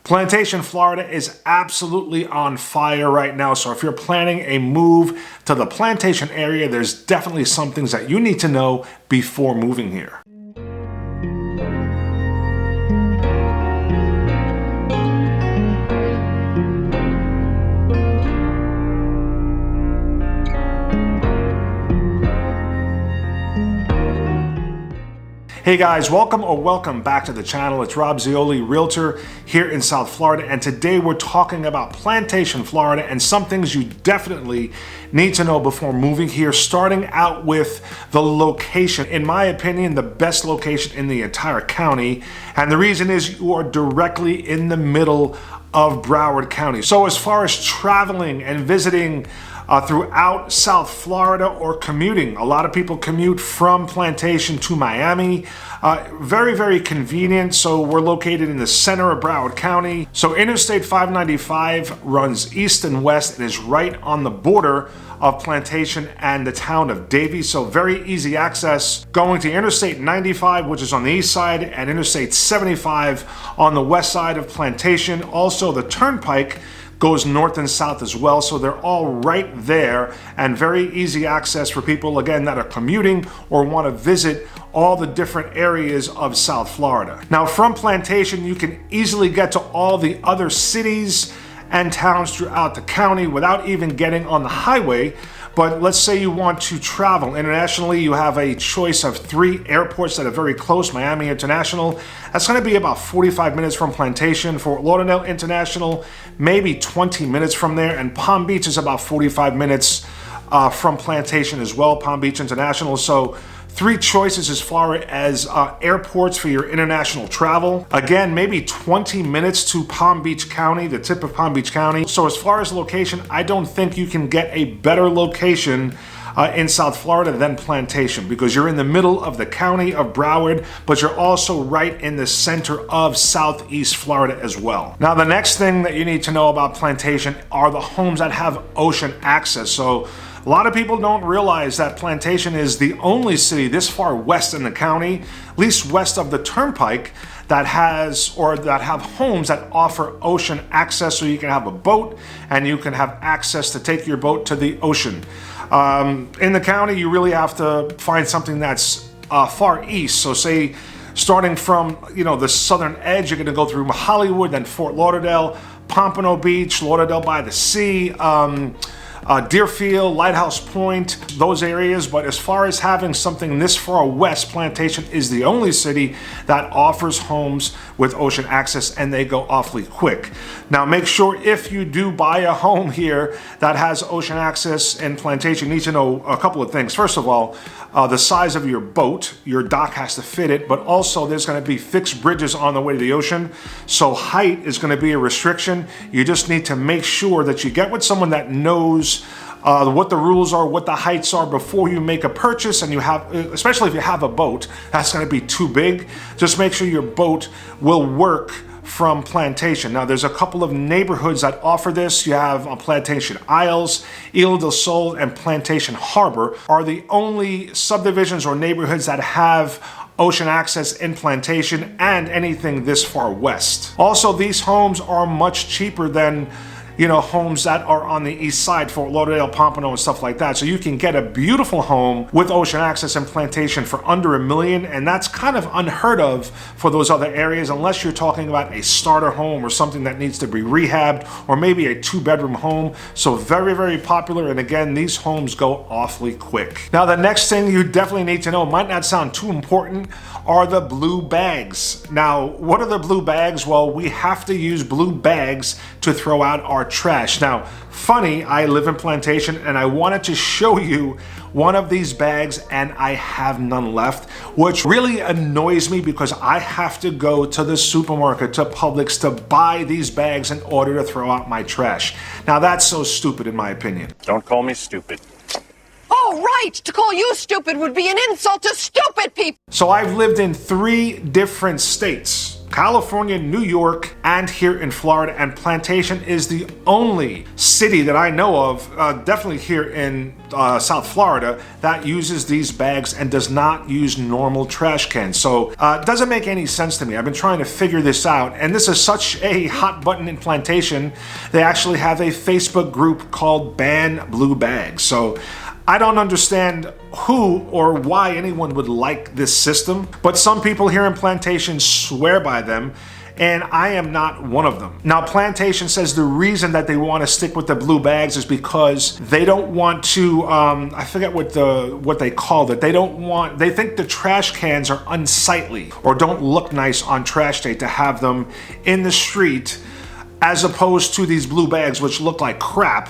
Plantation, Florida is absolutely on fire right now. So if you're planning a move to the Plantation area, there's definitely some things that you need to know before moving here. Hey guys, welcome back to the channel. It's Rob Zeoli, realtor here in South Florida, and today we're talking about Plantation, Florida, and some things you definitely need to know before moving here, starting out with the location. In my opinion, the best location in the entire county, and the reason is you are directly in the middle of Broward County. So as far as traveling and visiting throughout South Florida or commuting, a lot of people commute from Plantation to Miami. Very, very convenient. So we're located in the center of Broward County. So Interstate 595 runs east and west and is right on the border of Plantation and the town of Davie. So very easy access going to Interstate 95, which is on the east side, and Interstate 75 on the west side of Plantation. Also, the Turnpike goes north and south as well, so they're all right there and very easy access for people, again, that are commuting or want to visit all the different areas of South Florida. Now, from Plantation, you can easily get to all the other cities and towns throughout the county without even getting on the highway. But let's say you want to travel internationally, you have a choice of 3 airports that are very close. Miami International, that's going to be about 45 minutes from Plantation. Fort Lauderdale International, maybe 20 minutes from there. And Palm Beach is about 45 minutes from Plantation as well, Palm Beach International. So 3 choices as far as airports for your international travel. Again, maybe 20 minutes to Palm Beach County, the tip of Palm Beach County. So as far as location, I don't think you can get a better location in South Florida than Plantation, because you're in the middle of the county of Broward, but you're also right in the center of Southeast Florida as well. Now, the next thing that you need to know about Plantation are the homes that have ocean access. So a lot of people don't realize that Plantation is the only city this far west in the county, at least west of the Turnpike, that has or that have homes that offer ocean access, so you can have a boat and you can have access to take your boat to the ocean. In the county, you really have to find something that's far east. So say starting from the southern edge, you're going to go through Hollywood, then Fort Lauderdale, Pompano Beach, Lauderdale by the Sea, Deerfield, Lighthouse Point, those areas. But as far as having something this far west, Plantation is the only city that offers homes with ocean access, and they go awfully quick. Now, make sure if you do buy a home here that has ocean access in Plantation, you need to know a couple of things. First of all, the size of your boat, your dock has to fit it, but also there's going to be fixed bridges on the way to the ocean. So height is going to be a restriction. You just need to make sure that you get with someone that knows what the rules are, what the heights are before you make a purchase. And you have, especially if you have a boat that's going to be too big, just make sure your boat will work from Plantation. Now, there's a couple of neighborhoods that offer this. You have Plantation Isles, Ile del Sol, and Plantation Harbor are the only subdivisions or neighborhoods that have ocean access in Plantation and anything this far west. Also, these homes are much cheaper than homes that are on the east side, Fort Lauderdale, Pompano, and stuff like that. So you can get a beautiful home with ocean access in Plantation for under $1 million, and that's kind of unheard of for those other areas, unless you're talking about a starter home or something that needs to be rehabbed, or maybe a 2-bedroom home. So very, very popular, and again, these homes go awfully quick. Now, the next thing you definitely need to know, might not sound too important, are the blue bags. Now, what are the blue bags? Well, we have to use blue bags to throw out our trash. Now, funny, I live in Plantation and I wanted to show you one of these bags and I have none left, which really annoys me because I have to go to the supermarket, to Publix, to buy these bags in order to throw out my trash. Now, that's so stupid in my opinion. Don't call me stupid. Oh, right! To call you stupid would be an insult to stupid people! So I've lived in 3 different states. California, New York, and here in Florida. And Plantation is the only city that I know of, definitely here in South Florida, that uses these bags and does not use normal trash cans. So it doesn't make any sense to me. I've been trying to figure this out, and this is such a hot button in Plantation. They actually have a Facebook group called Ban Blue Bags. So I don't understand who or why anyone would like this system, but some people here in Plantation swear by them, and I am not one of them. Now, Plantation says the reason that they want to stick with the blue bags is because they don't want to, I forget what they called it. They think the trash cans are unsightly or don't look nice on trash day to have them in the street, as opposed to these blue bags, which look like crap.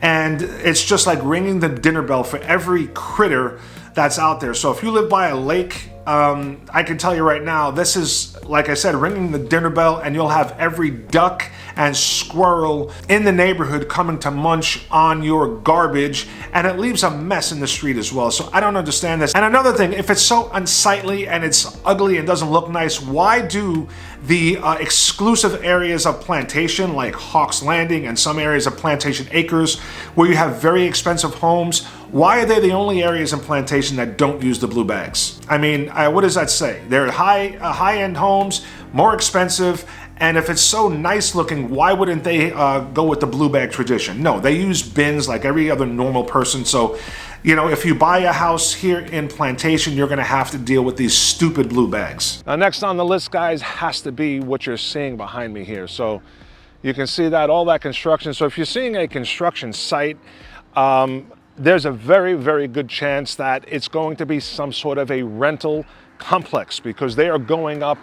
And it's just like ringing the dinner bell for every critter that's out there. So if you live by a lake, I can tell you right now, this is, like I said, ringing the dinner bell, and you'll have every duck and squirrel in the neighborhood coming to munch on your garbage, and it leaves a mess in the street as well. So I don't understand this. And another thing, if it's so unsightly and it's ugly and doesn't look nice, why do the exclusive areas of Plantation, like Hawks Landing and some areas of Plantation Acres, where you have very expensive homes, why are they the only areas in Plantation that don't use the blue bags? I mean, what does that say? They're high-end homes, more expensive, and if it's so nice looking, why wouldn't they go with the blue bag tradition? No, they use bins like every other normal person. So, you know, if you buy a house here in Plantation, you're gonna have to deal with these stupid blue bags. Now, next on the list, guys, has to be what you're seeing behind me here. So you can see that, all that construction. So if you're seeing a construction site, there's a very, very good chance that it's going to be some sort of a rental complex, because they are going up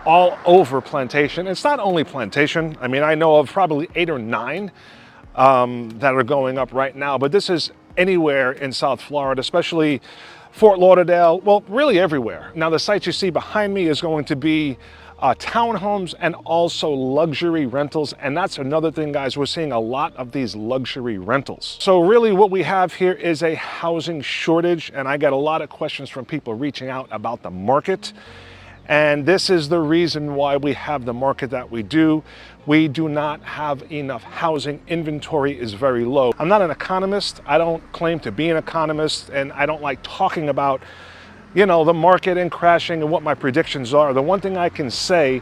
all over Plantation. It's not only Plantation. I mean, I know of probably 8 or 9 that are going up right now, but this is anywhere in South Florida, especially Fort Lauderdale, well, really everywhere. Now, the site you see behind me is going to be townhomes and also luxury rentals. And that's another thing, guys, we're seeing a lot of these luxury rentals. So really what we have here is a housing shortage, and I get a lot of questions from people reaching out about the market. And this is the reason why we have the market that we do. We do not have enough housing. Inventory is very low. I'm not an economist. I don't claim to be an economist, and I don't like talking about, you know, the market and crashing and what my predictions are. The one thing I can say,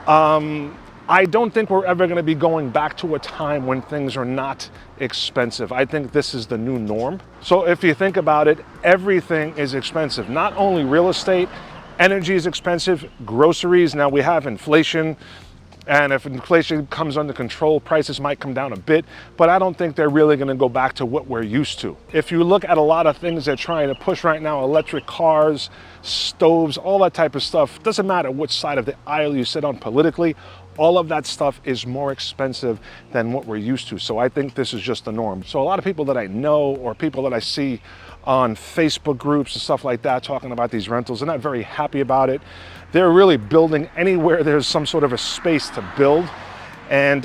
I don't think we're ever going to be going back to a time when things are not expensive. I think this is the new norm. So if you think about it, everything is expensive. Not only real estate, energy is expensive, groceries. Now we have inflation, and if inflation comes under control, prices might come down a bit, but I don't think they're really going to go back to what we're used to. If you look at a lot of things they're trying to push right now, electric cars, stoves, all that type of stuff, doesn't matter which side of the aisle you sit on politically, all of that stuff is more expensive than what we're used to. So I think this is just the norm. So a lot of people that I know, or people that I see on Facebook groups and stuff like that talking about these rentals, they're not very happy about it. They're really building anywhere there's some sort of a space to build. And,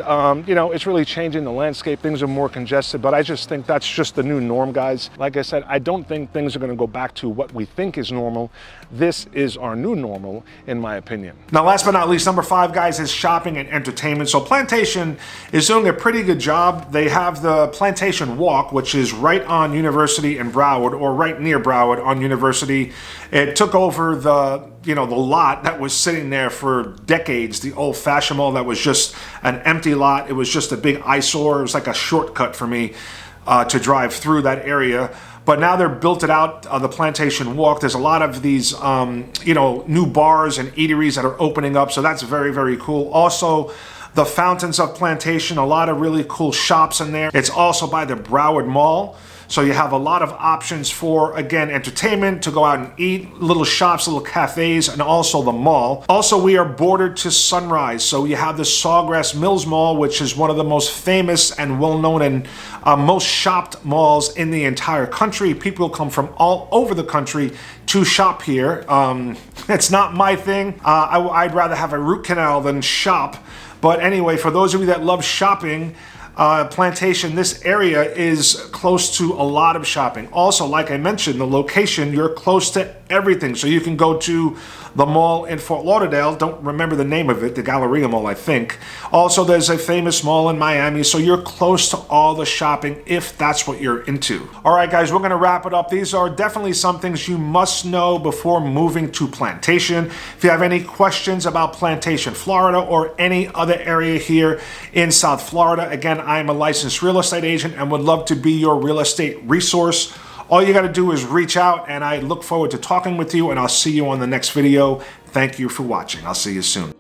you know, it's really changing the landscape. Things are more congested, but I just think that's just the new norm, guys. Like I said, I don't think things are going to go back to what we think is normal. This is our new normal, in my opinion. Now, last but not least, number 5, guys, is shopping and entertainment. So Plantation is doing a pretty good job. They have the Plantation Walk, which is right on University in Broward, or right near Broward on University. It took over the lot that was sitting there for decades, the old-fashioned mall that was just an empty lot. It was just a big eyesore. It was like a shortcut for me to drive through that area. But now they're built it out, the Plantation Walk. There's a lot of these, new bars and eateries that are opening up. So that's very, very cool. Also, the Fountains of Plantation, a lot of really cool shops in there. It's also by the Broward Mall. So you have a lot of options for, again, entertainment, to go out and eat, little shops, little cafes, and also the mall. Also, we are bordered to Sunrise. So you have the Sawgrass Mills Mall, which is one of the most famous and well-known and most shopped malls in the entire country. People come from all over the country to shop here. It's not my thing. I'd rather have a root canal than shop. But anyway, for those of you that love shopping, Plantation, this area is close to a lot of shopping. Also, like I mentioned, the location, you're close to everything. So you can go to the mall in Fort Lauderdale, don't remember the name of it, the Galleria Mall, I think. Also, there's a famous mall in Miami, so you're close to all the shopping if that's what you're into. All right, guys, we're gonna wrap it up. These are definitely some things you must know before moving to Plantation. If you have any questions about Plantation, Florida, or any other area here in South Florida, again, I'm a licensed real estate agent and would love to be your real estate resource. All you got to do is reach out, and I look forward to talking with you, and I'll see you on the next video. Thank you for watching. I'll see you soon.